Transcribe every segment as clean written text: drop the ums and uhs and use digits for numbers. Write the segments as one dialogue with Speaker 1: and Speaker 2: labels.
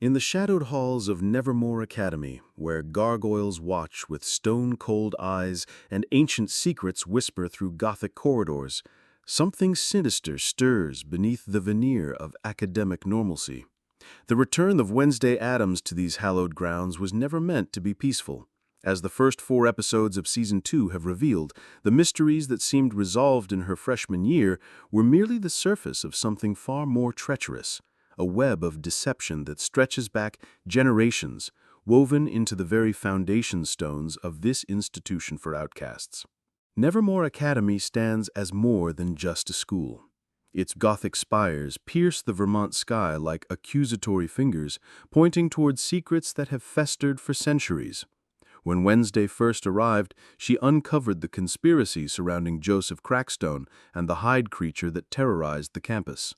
Speaker 1: In the shadowed halls of Nevermore Academy, where gargoyles watch with stone-cold eyes and ancient secrets whisper through gothic corridors, something sinister stirs beneath the veneer of academic normalcy. The return of Wednesday Addams to these hallowed grounds was never meant to be peaceful. As the first 4 episodes of Season 2 have revealed, the mysteries that seemed resolved in her freshman year were merely the surface of something far more treacherous, a web of deception that stretches back generations, woven into the very foundation stones of this institution for outcasts. Nevermore Academy stands as more than just a school. Its Gothic spires pierce the Vermont sky like accusatory fingers, pointing towards secrets that have festered for centuries. When Wednesday first arrived, she uncovered the conspiracy surrounding Joseph Crackstone and the Hyde creature that terrorized the campus.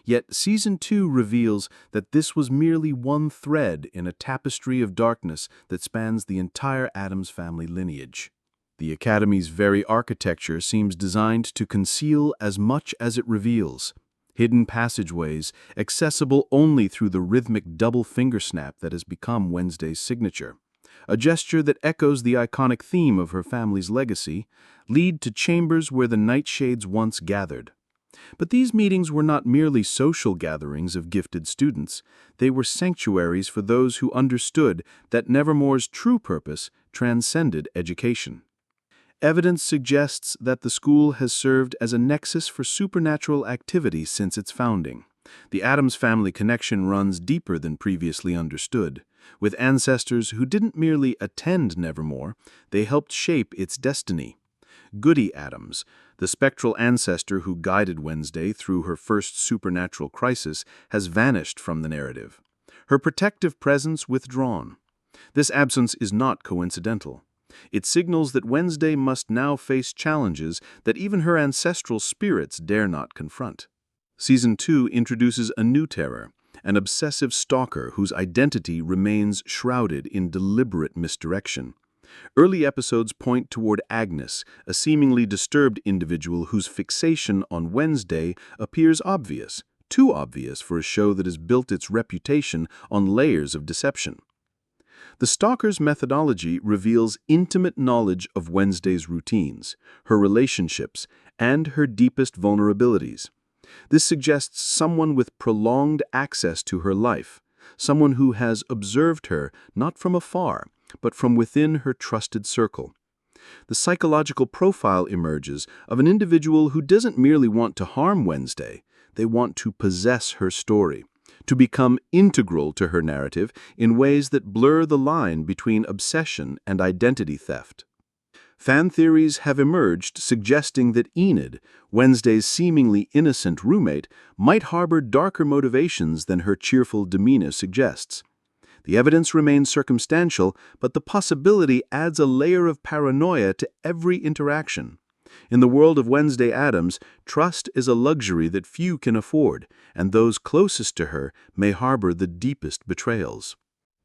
Speaker 1: Yet Season 2 reveals that this was merely one thread in a tapestry of darkness that spans the entire Addams family lineage. The Academy's very architecture seems designed to conceal as much as it reveals. Hidden passageways, accessible only through the rhythmic double finger snap that has become Wednesday's signature. A gesture that echoes the iconic theme of her family's legacy, lead to chambers where the Nightshades once gathered. But these meetings were not merely social gatherings of gifted students. They were sanctuaries for those who understood that Nevermore's true purpose transcended education. Evidence suggests that the school has served as a nexus for supernatural activity since its founding. The Addams family connection runs deeper than previously understood. With ancestors who didn't merely attend Nevermore, they helped shape its destiny. Goody Addams, the spectral ancestor who guided Wednesday through her first supernatural crisis, has vanished from the narrative. Her protective presence withdrawn. This absence is not coincidental. It signals that Wednesday must now face challenges that even her ancestral spirits dare not confront. Season 2 introduces a new terror, an obsessive stalker whose identity remains shrouded in deliberate misdirection. Early episodes point toward Agnes, a seemingly disturbed individual whose fixation on Wednesday appears obvious, too obvious for a show that has built its reputation on layers of deception. The stalker's methodology reveals intimate knowledge of Wednesday's routines, her relationships, and her deepest vulnerabilities. This suggests someone with prolonged access to her life, someone who has observed her not from afar, but from within her trusted circle. The psychological profile emerges of an individual who doesn't merely want to harm Wednesday, they want to possess her story, to become integral to her narrative in ways that blur the line between obsession and identity theft. Fan theories have emerged suggesting that Enid, Wednesday's seemingly innocent roommate, might harbor darker motivations than her cheerful demeanor suggests. The evidence remains circumstantial, but the possibility adds a layer of paranoia to every interaction. In the world of Wednesday Addams, trust is a luxury that few can afford, and those closest to her may harbor the deepest betrayals.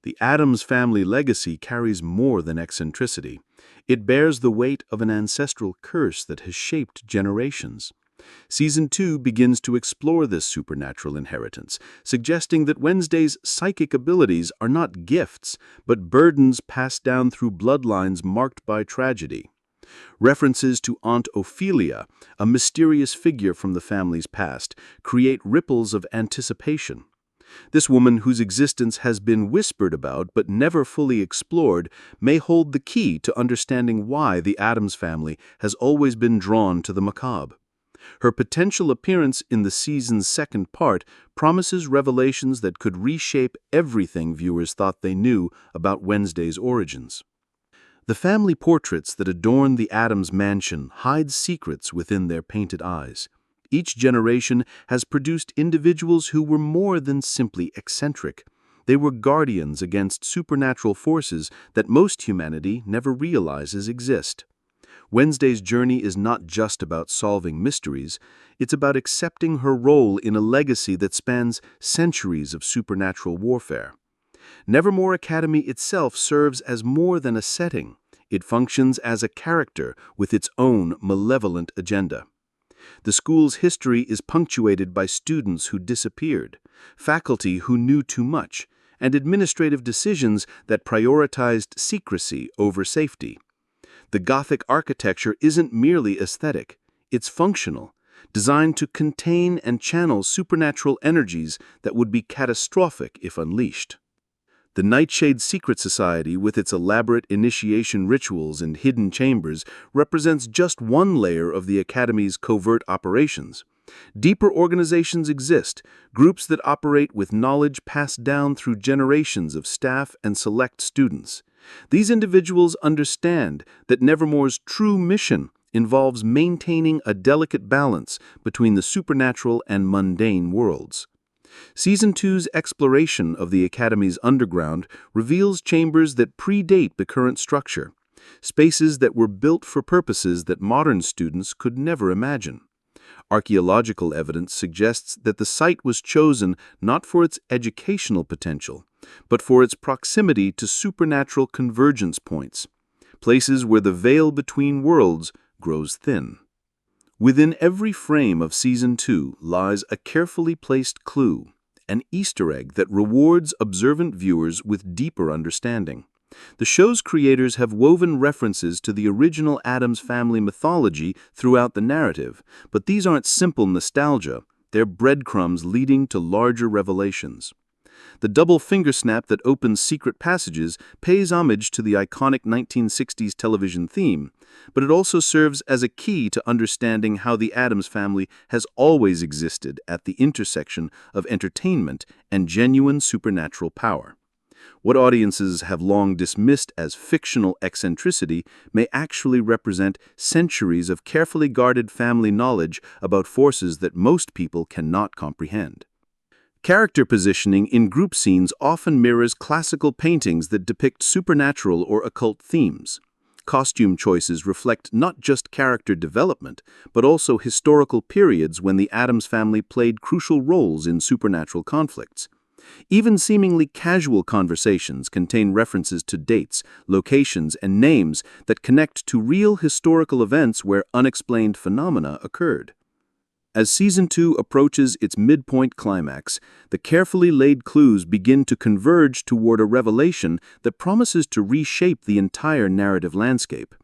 Speaker 1: The Addams family legacy carries more than eccentricity. It bears the weight of an ancestral curse that has shaped generations. Season 2 begins to explore this supernatural inheritance, suggesting that Wednesday's psychic abilities are not gifts, but burdens passed down through bloodlines marked by tragedy. References to Aunt Ophelia, a mysterious figure from the family's past, create ripples of anticipation. This woman, whose existence has been whispered about but never fully explored, may hold the key to understanding why the Addams family has always been drawn to the macabre. Her potential appearance in the season's second part promises revelations that could reshape everything viewers thought they knew about Wednesday's origins. The family portraits that adorn the Addams mansion hide secrets within their painted eyes. Each generation has produced individuals who were more than simply eccentric. They were guardians against supernatural forces that most humanity never realizes exist. Wednesday's journey is not just about solving mysteries, it's about accepting her role in a legacy that spans centuries of supernatural warfare. Nevermore Academy itself serves as more than a setting. It functions as a character with its own malevolent agenda. The school's history is punctuated by students who disappeared, faculty who knew too much, and administrative decisions that prioritized secrecy over safety. The Gothic architecture isn't merely aesthetic, it's functional, designed to contain and channel supernatural energies that would be catastrophic if unleashed. The Nightshades secret society, with its elaborate initiation rituals and hidden chambers, represents just one layer of the Academy's covert operations. Deeper organizations exist, groups that operate with knowledge passed down through generations of staff and select students. These individuals understand that Nevermore's true mission involves maintaining a delicate balance between the supernatural and mundane worlds. Season 2's exploration of the Academy's underground reveals chambers that predate the current structure, spaces that were built for purposes that modern students could never imagine. Archaeological evidence suggests that the site was chosen not for its educational potential, but for its proximity to supernatural convergence points, places where the veil between worlds grows thin. Within every frame of Season 2 lies a carefully placed clue, an Easter egg that rewards observant viewers with deeper understanding. The show's creators have woven references to the original Addams family mythology throughout the narrative, but these aren't simple nostalgia, they're breadcrumbs leading to larger revelations. The double finger snap that opens secret passages pays homage to the iconic 1960s television theme, but it also serves as a key to understanding how the Addams family has always existed at the intersection of entertainment and genuine supernatural power. What audiences have long dismissed as fictional eccentricity may actually represent centuries of carefully guarded family knowledge about forces that most people cannot comprehend. Character positioning in group scenes often mirrors classical paintings that depict supernatural or occult themes. Costume choices reflect not just character development, but also historical periods when the Addams family played crucial roles in supernatural conflicts. Even seemingly casual conversations contain references to dates, locations, and names that connect to real historical events where unexplained phenomena occurred. As Season 2 approaches its midpoint climax, the carefully laid clues begin to converge toward a revelation that promises to reshape the entire narrative landscape.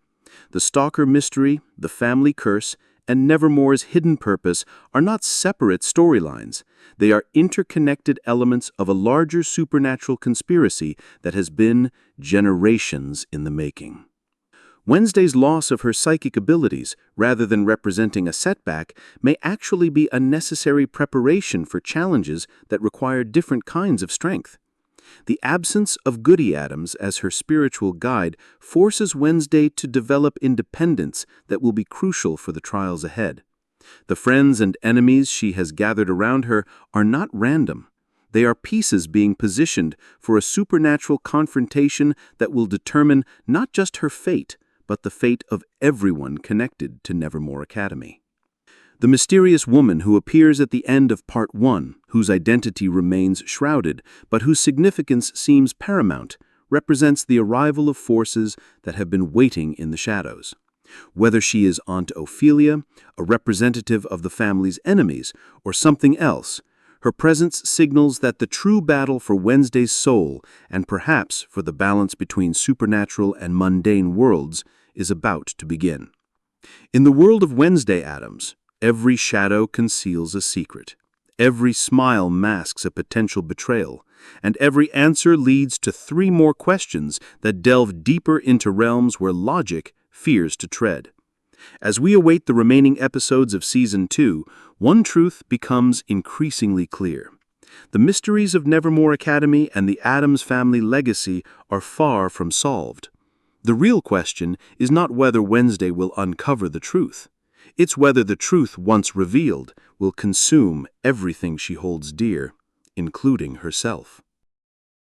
Speaker 1: The stalker mystery, the family curse, and Nevermore's hidden purpose are not separate storylines. They are interconnected elements of a larger supernatural conspiracy that has been generations in the making. Wednesday's loss of her psychic abilities, rather than representing a setback, may actually be a necessary preparation for challenges that require different kinds of strength. The absence of Goody Addams as her spiritual guide forces Wednesday to develop independence that will be crucial for the trials ahead. The friends and enemies she has gathered around her are not random. They are pieces being positioned for a supernatural confrontation that will determine not just her fate, but the fate of everyone connected to Nevermore Academy. The mysterious woman who appears at the end of Part 1, whose identity remains shrouded, but whose significance seems paramount, represents the arrival of forces that have been waiting in the shadows. Whether she is Aunt Ophelia, a representative of the family's enemies, or something else, her presence signals that the true battle for Wednesday's soul, and perhaps for the balance between supernatural and mundane worlds, is about to begin. In the world of Wednesday Addams, every shadow conceals a secret. Every smile masks a potential betrayal, and every answer leads to 3 more questions that delve deeper into realms where logic fears to tread. As we await the remaining episodes of Season 2, one truth becomes increasingly clear. The mysteries of Nevermore Academy and the Addams family legacy are far from solved. The real question is not whether Wednesday will uncover the truth. It's whether the truth, once revealed, will consume everything she holds dear, including herself.